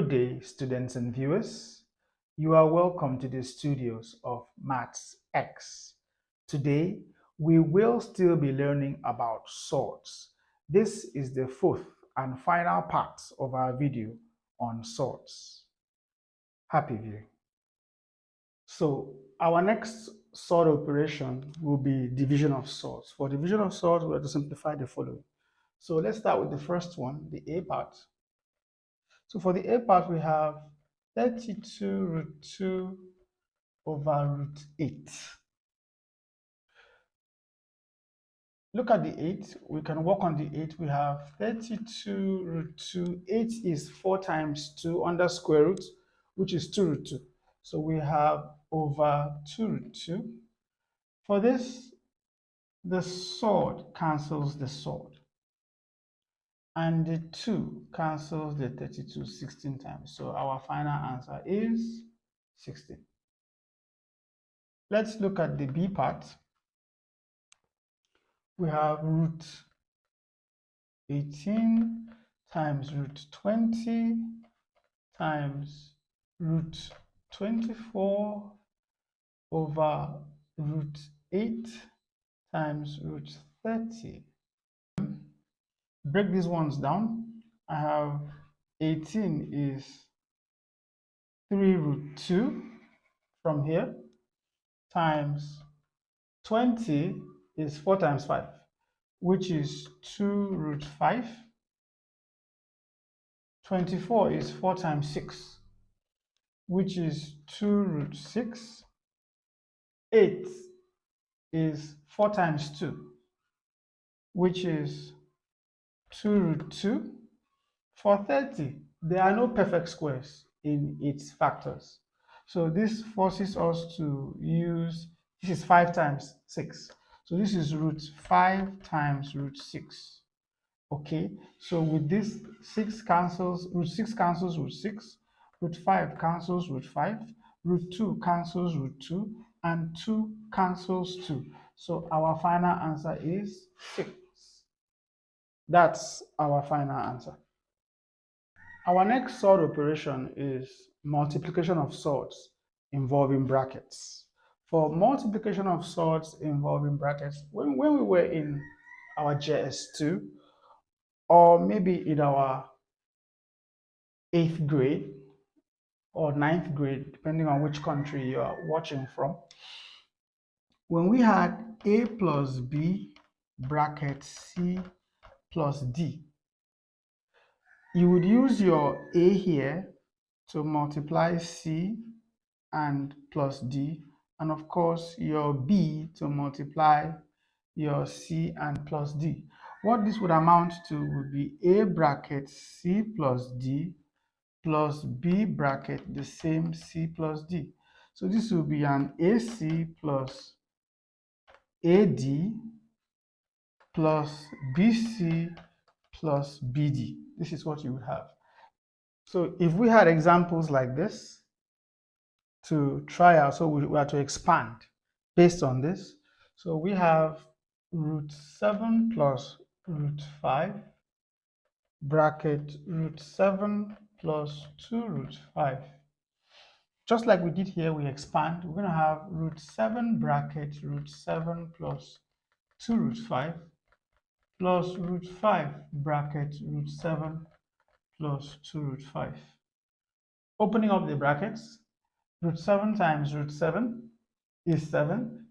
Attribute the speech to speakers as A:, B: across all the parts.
A: Good day, students and viewers. You are welcome to the studios of MATHSX. Today, we will still be learning about swords. This is the fourth and final part of our video on swords. Happy viewing. So, our next sword operation will be division of swords. For division of swords, we have to simplify the following. So, let's start with the first one, the A part. So for the A part, we have 32 root 2 over root 8. Look at the 8. We can work on the 8. We have 32 root 2. 8 is 4 times 2 under square root, which is 2 root 2. So we have over 2 root 2. For this, the sword cancels the sword. And the 2 cancels the 32 16 times. So our final answer is 16. Let's look at the B part. We have root 18 times root 20 times root 24 over root 8 times root 30. Break these ones down. I have 18 is 3 root 2 from here times 20 is 4 times 5, which is 2 root 5. 24 is 4 times 6, which is 2 root 6. 8 is 4 times 2, which is 2 root 2. For 30, there are no perfect squares in its factors. So this forces us to use, this is 5 times 6. So this is root 5 times root 6. Okay, so with this, 6 cancels, root 6 cancels root 6, root 5 cancels root 5, root 2 cancels root 2, and 2 cancels 2. So our final answer is 6. That's our final answer. Our next sword operation is multiplication of swords involving brackets. For multiplication of swords involving brackets, when we were in our JS2, or maybe in our 8th grade or 9th grade, depending on which country you are watching from, when we had A plus B bracket C plus D, you would use your A here to multiply C and plus D, and of course your B to multiply your C and plus D. What this would amount to would be A bracket C plus D plus B bracket the same C plus D. So this will be an AC plus AD plus BC plus BD. This is what you would have. So if we had examples like this to try out, so we are to expand based on this. So we have root 7 plus root 5 bracket root 7 plus 2 root 5. Just like we did here, we expand. We're going to have root 7 bracket root 7 plus 2 root 5 plus root 5 bracket root 7 plus 2 root 5. Opening up the brackets, root 7 times root 7 is 7.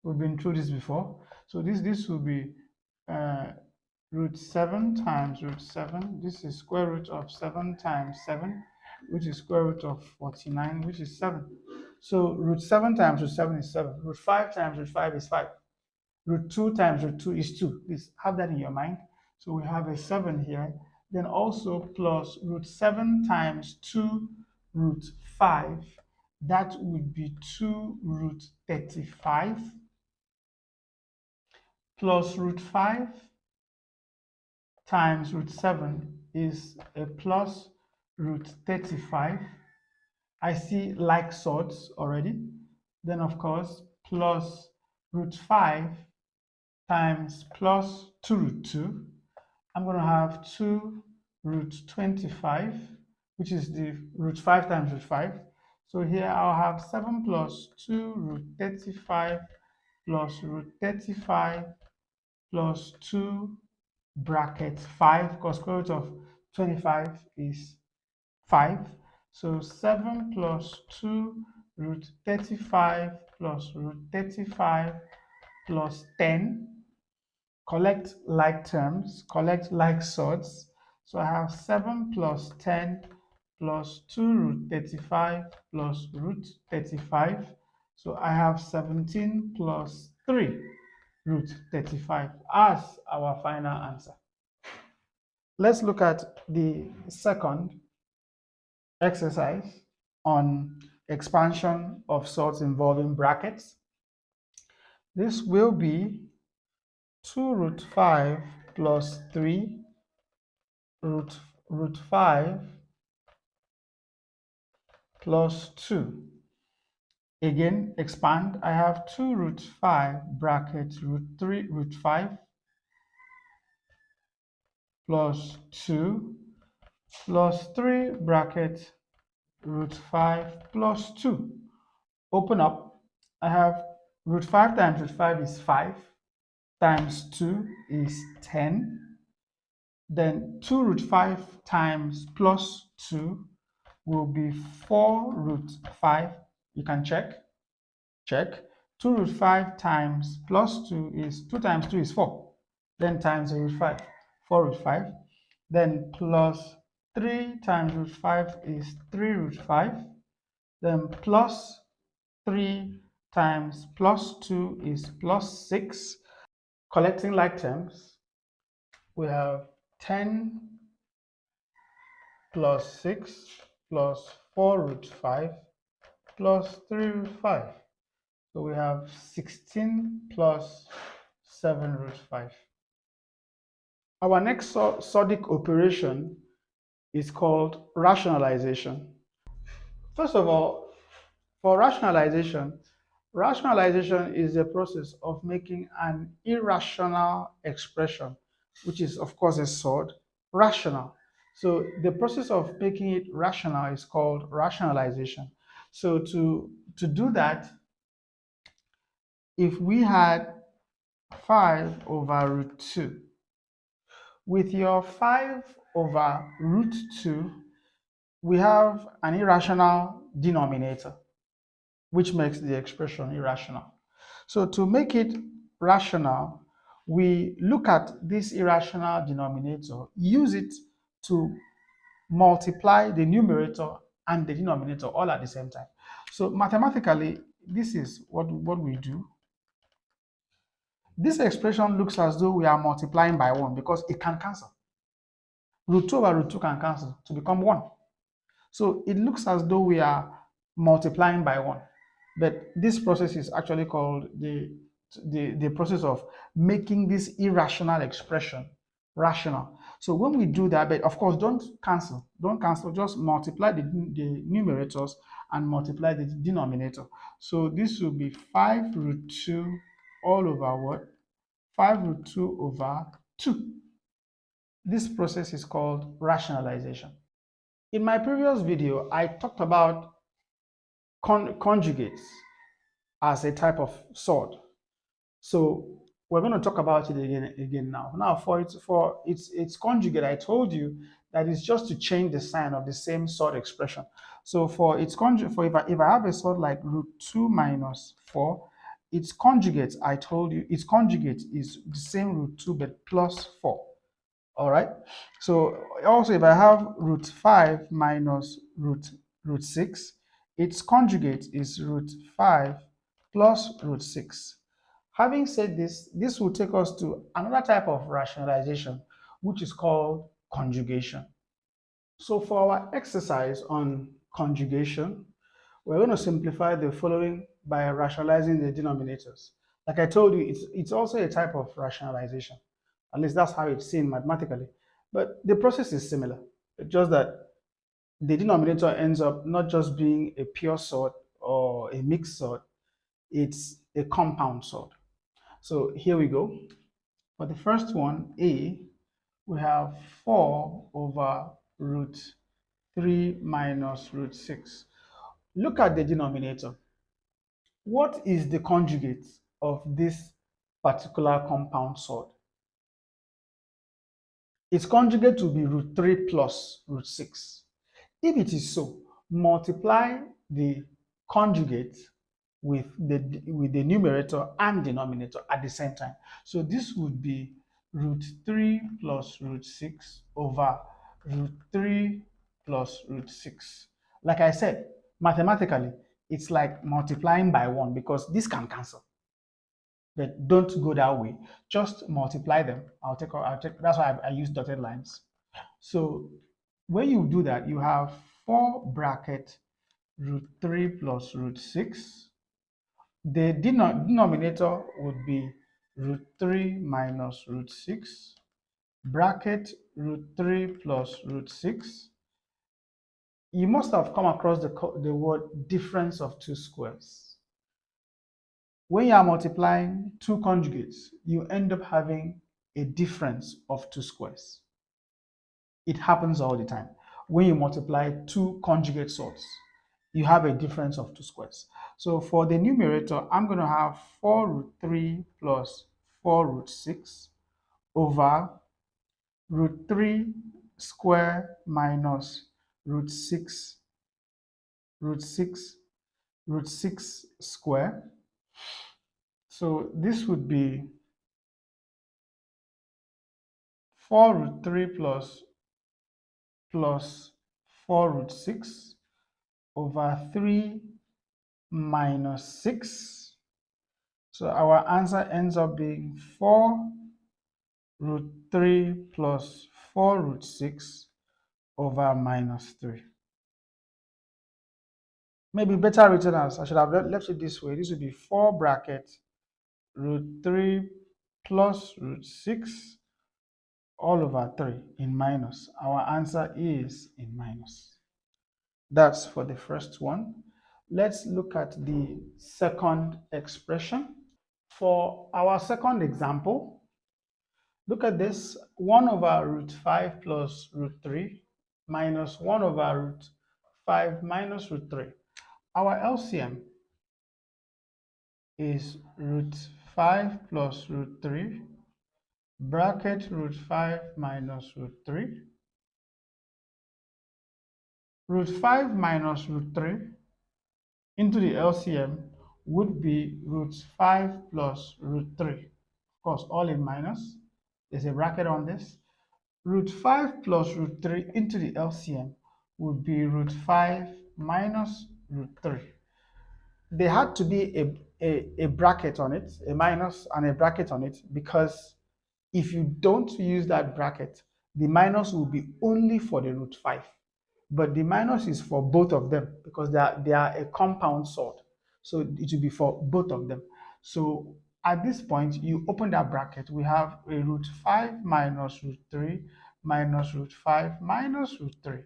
A: We've been through this before. So this will be root 7 times root 7. This is square root of 7 times 7, which is square root of 49, which is 7. So root 7 times root 7 is 7. Root 5 times root 5 is 5. Root 2 times root 2 is 2. Please have that in your mind. So we have a 7 here. Then also plus root 7 times 2 root 5. That would be 2 root 35 plus root 5 times root 7 is a plus root 35. I see like swords already. Then of course plus root 5 times plus 2 root 2. I'm going to have 2 root 25 which is the root 5 times root 5. So here I'll have 7 plus 2 root 35 plus root 35 plus 2 bracket 5, because square root of 25 is 5. So 7 plus 2 root 35 plus root 35 plus 10. Collect like terms, collect like sorts. So I have 7 plus 10 plus 2 root 35 plus root 35. So I have 17 plus 3 root 35 as our final answer. Let's look at the second exercise on expansion of sorts involving brackets. This will be 2 root 5 plus 3 root 5 plus 2. Again, expand. I have 2 root 5 bracket root 3 root 5 plus 2 plus 3 bracket root 5 plus 2. Open up. I have root 5 times root 5 is 5 times 2 is 10. Then 2 root 5 times plus 2 will be 4 root 5. You can check. Check. 2 root 5 times plus 2 is 2 times 2 is 4. Then times root 5, 4 root 5. Then plus 3 times root 5 is 3 root 5. Then plus 3 times plus 2 is plus 6. Collecting like terms, we have 10 plus 6 plus 4 root 5 plus 3 root 5. So we have 16 plus 7 root 5. Our next sordic operation is called rationalization. First of all, for rationalization, rationalization is the process of making an irrational expression, which is, of course, a surd, rational. So the process of making it rational is called rationalization. So to do that, if we had 5 over root 2, with your 5 over root 2, we have an irrational denominator, which makes the expression irrational. So to make it rational, we look at this irrational denominator, use it to multiply the numerator and the denominator all at the same time. So mathematically, this is what we do. This expression looks as though we are multiplying by 1 because it can cancel. Root 2 over root 2 can cancel to become 1. So it looks as though we are multiplying by 1. But this process is actually called the process of making this irrational expression rational. So when we do that, but of course, don't cancel, just multiply the numerators and multiply the denominator. So this will be 5 root 2 all over what? 5 root 2 over 2. This process is called rationalization. In my previous video, I talked about conjugates as a type of sword. So we're going to talk about it again now. Now, for its conjugate, I told you that it's just to change the sign of the same sword expression. So for its conjugate, if I have a sword like root 2 minus 4, its conjugate, I told you, its conjugate is the same root 2 but plus 4. All right. So also, if I have root 5 minus root 6, its conjugate is root 5 plus root 6. Having said this, this will take us to another type of rationalization, which is called conjugation. So for our exercise on conjugation, we're going to simplify the following by rationalizing the denominators. Like I told you, it's also a type of rationalization. At least that's how it's seen mathematically. But the process is similar. It's just that the denominator ends up not just being a pure sort or a mixed sort, it's a compound sort. So here we go. For the first one, A, we have 4 over root 3 minus root 6. Look at the denominator. What is the conjugate of this particular compound surd? Its conjugate will be root 3 plus root 6. If it is so, multiply the conjugate with the numerator and denominator at the same time. So this would be root 3 plus root 6 over root 3 plus root 6. Like I said, mathematically, it's like multiplying by 1 because this can cancel. But don't go that way. Just multiply them. I'll take, that's why I use dotted lines. So when you do that, you have 4 bracket root 3 plus root 6. The denominator would be root 3 minus root 6, bracket root 3 plus root 6. You must have come across the word difference of two squares. When you are multiplying two conjugates, you end up having a difference of two squares. It happens all the time. When you multiply two conjugate surds, you have a difference of two squares. So for the numerator, I'm going to have 4 root 3 plus 4 root 6 over root 3 square minus root 6 root 6 root 6 square. So this would be 4 root 3 plus 4 root 6 over 3 minus 6. So our answer ends up being 4 root 3 plus 4 root 6 over minus 3. Maybe better written as, I should have left it this way. This would be 4 bracket root 3 plus root 6 all over 3 in minus. Our answer is in minus. That's for the first one. Let's look at the second expression. For our second example, look at this. 1 over root 5 plus root 3 minus 1 over root 5 minus root 3. Our LCM is root 5 plus root 3 bracket root 5 minus root 3. Root 5 minus root 3 into the LCM would be root 5 plus root 3. Of course, all in minus. There's a bracket on this. Root 5 plus root 3 into the LCM would be root 5 minus root 3. There had to be a bracket on it, a minus and a bracket on it, because if you don't use that bracket, the minus will be only for the root 5. But the minus is for both of them because they are a compound surd. So it will be for both of them. So at this point, you open that bracket, we have a root 5 minus root 3 minus root 5 minus root 3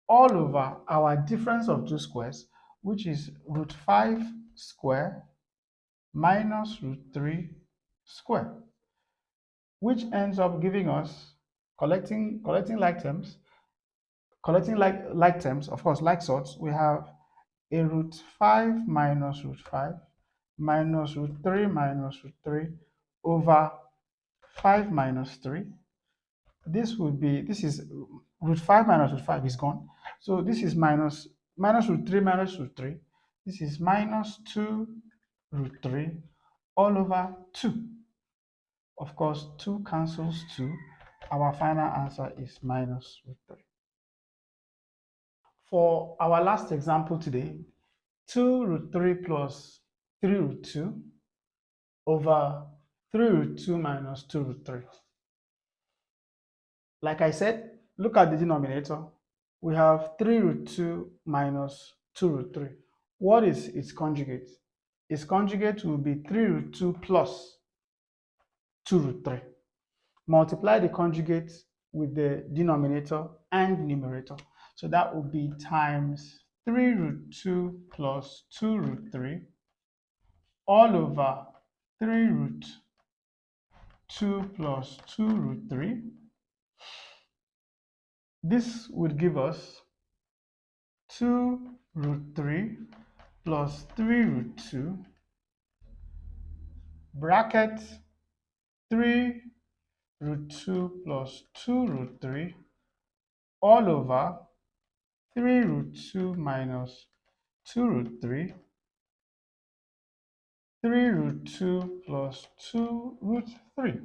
A: all over our difference of two squares, which is root 5 square minus root 3 square, which ends up giving us collecting like terms, of course, like sorts, we have a root 5 minus root 5 minus root 3 minus root 3 over 5 minus 3. This is root 5 minus root 5 is gone. So this is minus root 3 minus root 3. This is minus 2 root 3 all over 2. Of course, 2 cancels 2. Our final answer is minus root 3. For our last example today, 2 root 3 plus 3 root 2 over 3 root 2 minus 2 root 3. Like I said, look at the denominator. We have 3 root 2 minus 2 root 3. What is its conjugate? Its conjugate will be 3 root 2 plus 2 root 3. Multiply the conjugate with the denominator and numerator. So that will be times 3 root 2 plus 2 root 3 all over 3 root 2 plus 2 root 3. This would give us 2 root 3 plus 3 root 2 bracket 3 root 2 plus 2 root 3 all over 3 root 2 minus 2 root 3, 3 root 2 plus 2 root 3.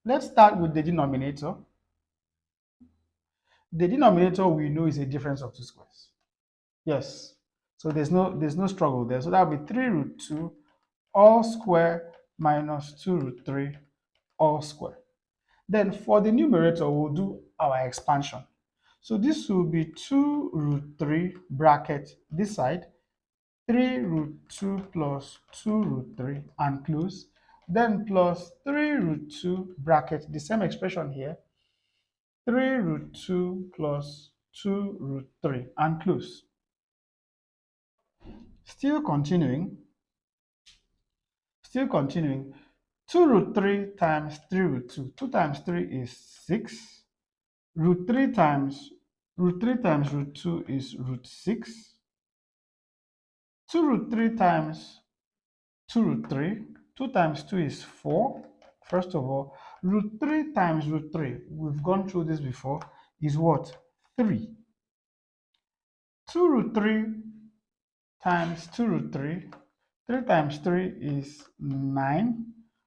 A: Let's start with the denominator. The denominator we know is a difference of two squares. Yes. So there's no struggle there. So that will be 3 root 2 all square minus 2 root 3 all square. Then for the numerator, we'll do our expansion. So this will be 2 root 3 bracket this side, 3 root 2 plus 2 root 3 and close, then plus 3 root 2 bracket the same expression here, 3 root 2 plus 2 root 3 and close. Still continuing, 2 root 3 times 3 root 2. 2 times 3 is 6. Root 3 times root 2 is root 6. 2 root 3 times 2 root 3. 2 times 2 is 4. First of all, root 3 times root 3, we've gone through this before, is what? 3. 2 root 3 times 2 root 3. 3 times 3 is 9.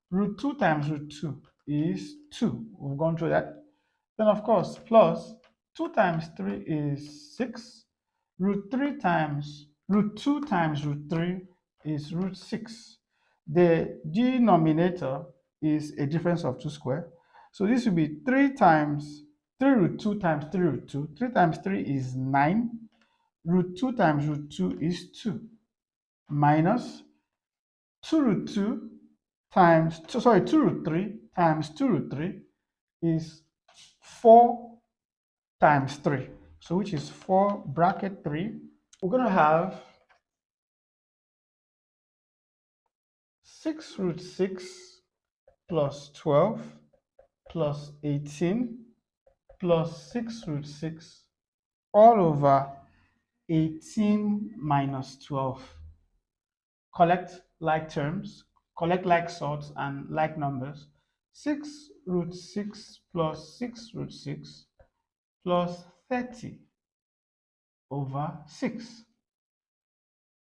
A: Root 2 times root 2 is 2. We've gone through that. Then, of course, plus 2 times 3 is 6. Root 2 times root 3 is root 6. The denominator is a difference of 2 square. So this will be 3 times 3 root 2 times 3 root 2. 3 times 3 is 9. Root 2 times root 2 is 2. Minus 2 root 2 times, 2 root 3 times 2 root 3 is 4 times 3. So which is 4 bracket 3. We're going to have 6 root 6 plus 12 plus 18 plus 6 root 6 all over 18 minus 12. Collect like terms, collect like sorts and like numbers. 6 root 6 plus 6 root 6 plus 30 over 6.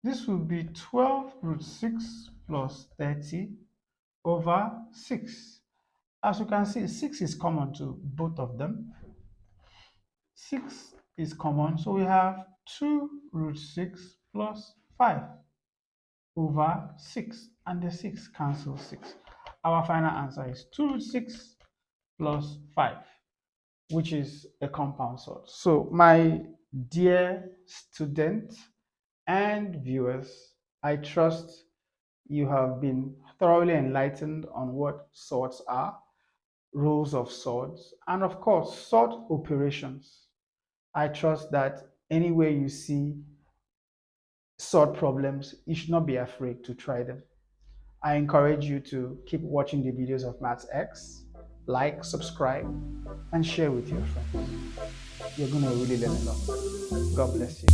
A: This will be 12 root 6 plus 30 over 6. As you can see, 6 is common to both of them. 6 is common, so we have 2 root 6 plus 5 over 6, and the 6 cancels 6. Our final answer is 2 root 6 plus 5, which is a compound sort. So my dear students and viewers, I trust you have been thoroughly enlightened on what sorts are, rules of sorts, and of course, sort operations. I trust that anywhere you see sort problems, you should not be afraid to try them. I encourage you to keep watching the videos of MathsX, like, subscribe, and share with your friends. You're going to really learn a lot. God bless you.